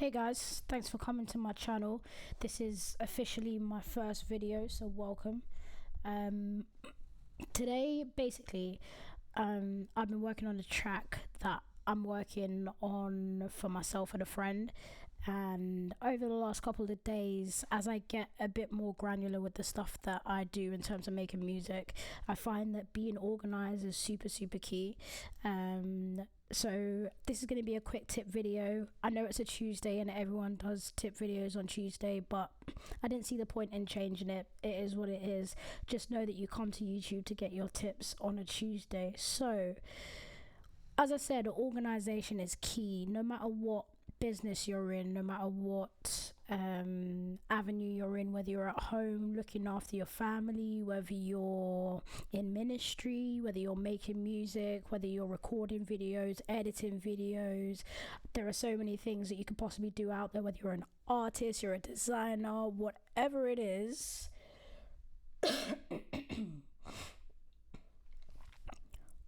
Hey guys, thanks for coming to my channel. This is officially my first video, so welcome. Today basically I've been working on a track that I'm working on for myself and a friend, and over the last couple of days, as I get a bit more granular with the stuff that I do in terms of making music, I find that being organized is super key. So this is going to be a quick tip video. I know it's a Tuesday and everyone does tip videos on Tuesday, but I didn't see the point in changing it. It is what it is. Just know that you come to YouTube to get your tips on a Tuesday. So as I said, organization is key. No matter what business you're in, no matter what avenue you're in, whether you're at home looking after your family, whether you're in ministry, whether you're making music, whether you're recording videos, editing videos, there are so many things that you could possibly do out there. Whether you're an artist, you're a designer, whatever it is,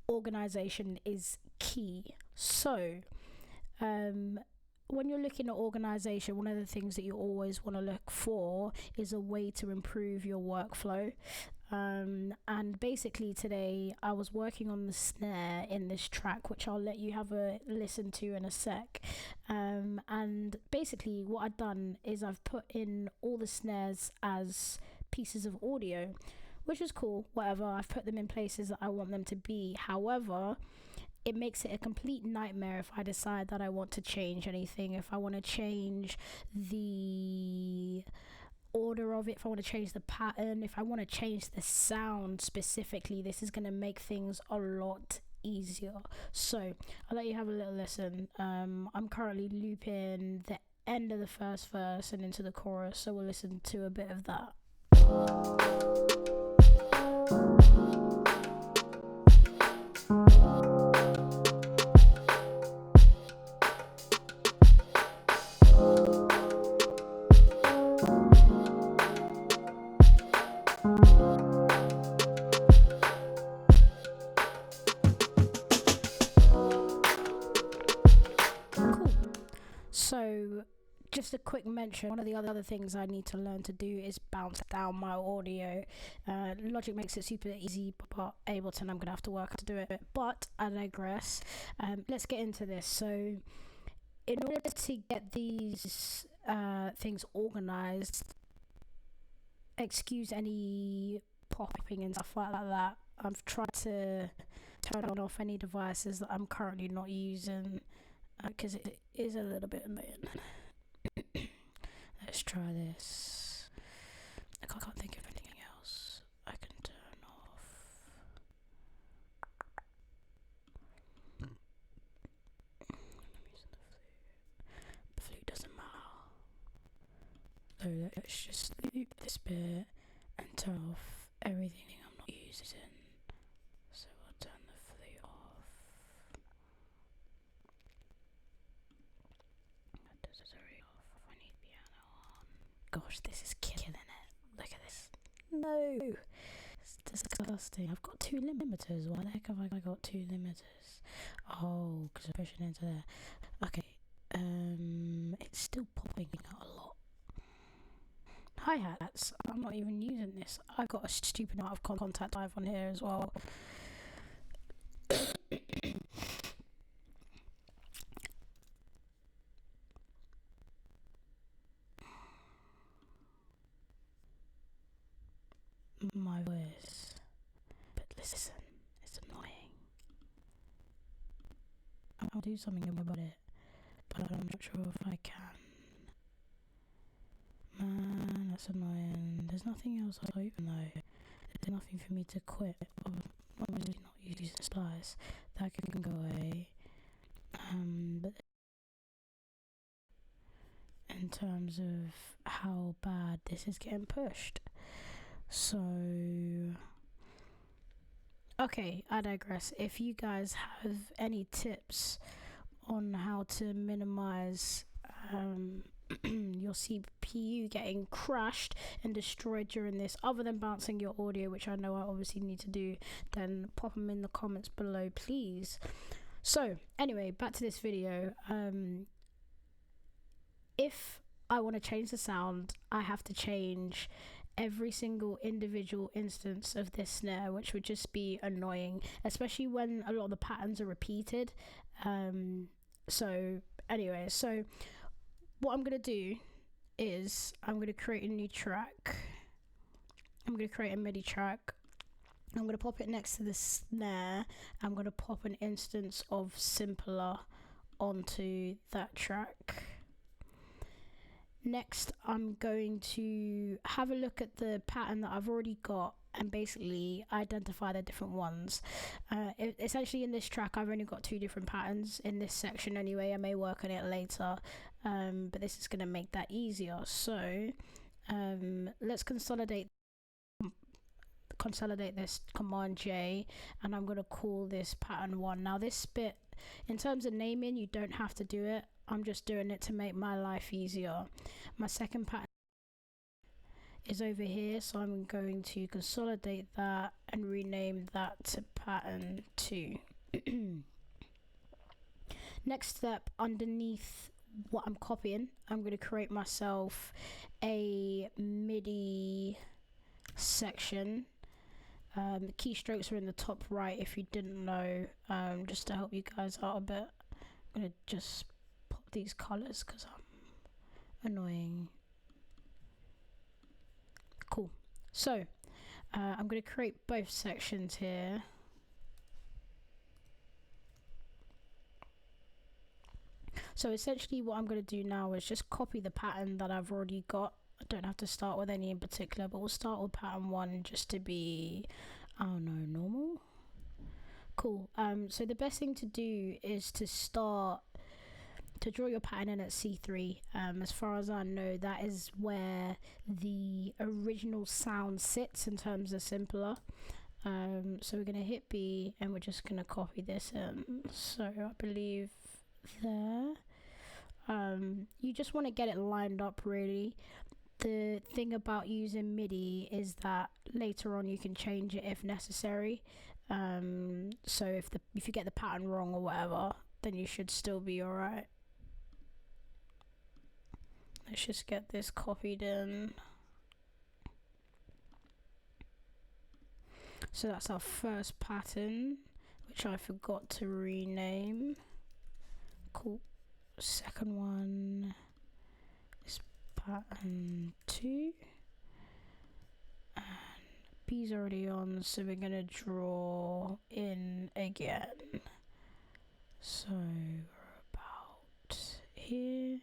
organization is key. So when you're looking at organization, one of the things that you always want to look for is a way to improve your workflow. And basically today I was working on the snare in this track, which I'll let you have a listen to in a sec. And basically what I've done is I've put in all the snares as pieces of audio, which is cool, whatever. I've put them in places that I want them to be. However, it makes it a complete nightmare if I decide that I want to change anything. If I want to change the order of it, if I want to change the pattern, if I want to change the sound specifically, this is going to make things a lot easier. So I'll let you have a little listen. I'm currently looping the end of the first verse and into the chorus, so we'll listen to a bit of that. So just a quick mention, one of the other things I need to learn to do is bounce down my audio. Logic makes it super easy, but Ableton I'm gonna have to work to do it, but I digress. Let's get into this. So in order to get these things organized, excuse any popping and stuff like that. I've tried to turn off any devices that I'm currently not using, because it is a little bit annoying. Let's try this. I can't think of anything else I can turn off. I'm using the flute doesn't matter. So let's just loop this bit and turn off everything I'm not using. So I'll turn the flute off. I need piano on. Gosh, this is killing it. Look at this. No, it's disgusting. I've got two limiters. Why the heck have I got two limiters? Oh, because I'm pushing into there. Okay. It's still popping out a lot. Hi-hats. I'm not even using this. I've got a stupid amount of contact live on here as well. My voice, but listen, it's annoying. I'll do something about it, but I'm not sure if I can. Man, that's annoying. There's nothing else I open though. There's nothing for me to quit. Obviously not using splice. That can go away. But in terms of how bad this is getting pushed. So okay, I digress. If you guys have any tips on how to minimize your CPU getting crashed and destroyed during this, other than bouncing your audio, which I know I obviously need to do, then pop them in the comments below, please. So anyway, back to this video. if I want to change the sound, I have to change every single individual instance of this snare, which would just be annoying, especially when a lot of the patterns are repeated. So anyway, so what I'm gonna do is I'm gonna create a new track. I'm gonna create a MIDI track. I'm gonna pop it next to the snare. I'm gonna pop an instance of Simpler onto that track. Next, I'm going to have a look at the pattern that I've already got and basically identify the different ones. Essentially in this track, I've only got 2 different patterns in this section anyway. I may work on it later, but this is going to make that easier. So let's consolidate this, Command J, and I'm going to call this pattern 1. Now this bit, in terms of naming, you don't have to do it. I'm just doing it to make my life easier. My second pattern is over here, so I'm going to consolidate that and rename that to pattern 2. Next step, underneath what I'm copying, I'm going to create myself a MIDI section. The keystrokes are in the top right if you didn't know, just to help you guys out a bit. I'm going to just pop these colors because I'm annoying. Cool. So I'm going to create both sections here. So essentially what I'm going to do now is just copy the pattern that I've already got. I don't have to start with any in particular, but we'll start with pattern 1 just to be, I don't know, normal. Cool. So the best thing to do is to draw your pattern in at C3. As far as I know, that is where the original sound sits in terms of Simpler. So we're going to hit B and we're just going to copy this in. So I believe there. You just want to get it lined up really. The thing about using MIDI is that later on you can change it if necessary. So if you get the pattern wrong or whatever, then you should still be alright. Let's just get this copied in. So that's our first pattern, which I forgot to rename. Cool. Second one is pattern 2. And B's already on, so we're gonna draw in again. So we're about here.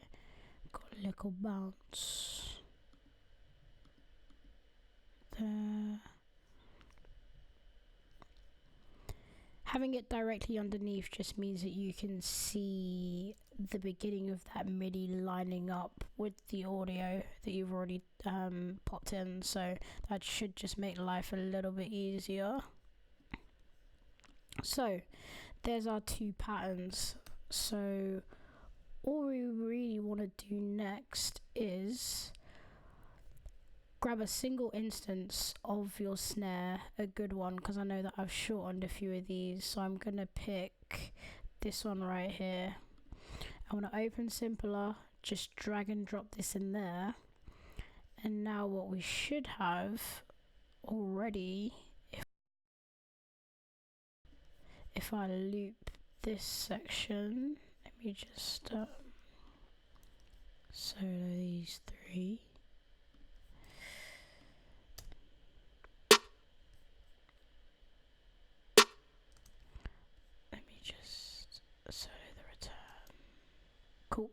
Got a little bounce there. Having it directly underneath just means that you can see the beginning of that MIDI lining up with the audio that you've already popped in, so that should just make life a little bit easier. So there's our 2 patterns. So all we really want to do next is grab a single instance of your snare, a good one, because I know that I've shortened a few of these. So I'm going to pick this one right here. I want to open Simpler, just drag and drop this in there. And now what we should have already, if I loop this section, let me just solo these 3. Let me just solo the return. Cool.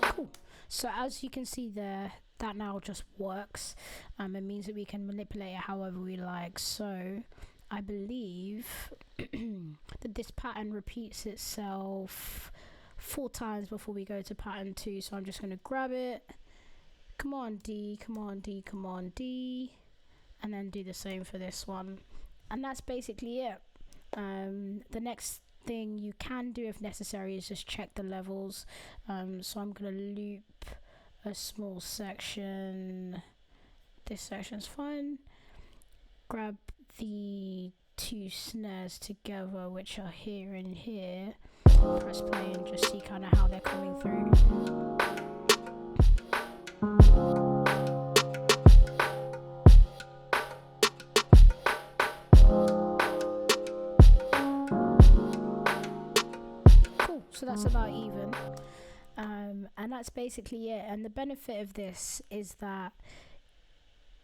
Cool. So as you can see there, that now just works. It means that we can manipulate it however we like. So I believe that this pattern repeats itself 4 times before we go to pattern 2. So I'm just going to grab it, Command D, Command D, Command D, and then do the same for this one. And that's basically it. The next thing you can do if necessary is just check the levels. So I'm gonna loop a small section. This section's fine. Grab the two snares together, which are here and here. Press play and just see kind of how they're coming through. Cool, so that's about even. And that's basically it. And the benefit of this is that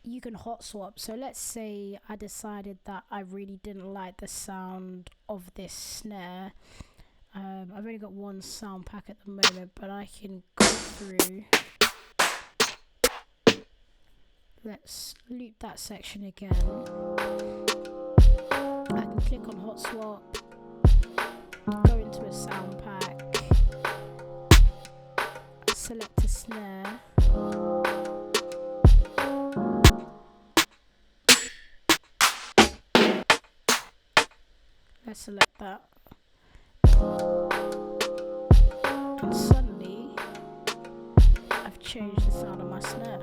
you can hot swap. So let's say I decided that I really didn't like the sound of this snare. I've only got one sound pack at the moment, but I can go through. Let's loop that section again. I can click on hot swap, go into a sound pack, select a snare. Let's select that. And suddenly, I've changed the sound of my snare.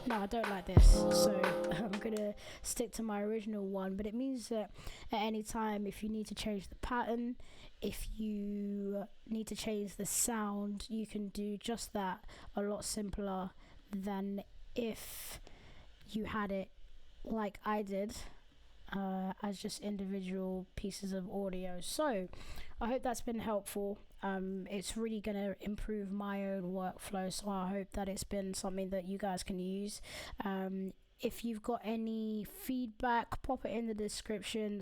No, I don't like this, so I'm gonna stick to my original one, but it means that at any time, if you need to change the pattern, if you need to change the sound, you can do just that a lot simpler than if you had it like I did, as just individual pieces of audio. So I hope that's been helpful. It's really going to improve my own workflow, so I hope that it's been something that you guys can use. If you've got any feedback, pop it in the description.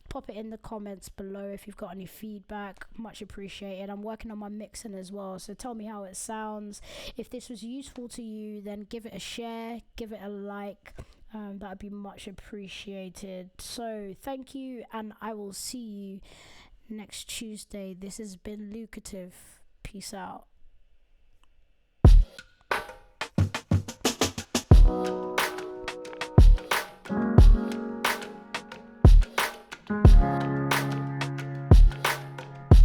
Pop it in the comments below if you've got any feedback. Much appreciated. I'm working on my mixing as well, so tell me how it sounds. If this was useful to you, then give it a share, give it a like. That would be much appreciated. So thank you, and I will see you next Tuesday. This has been Lucrative. Peace out.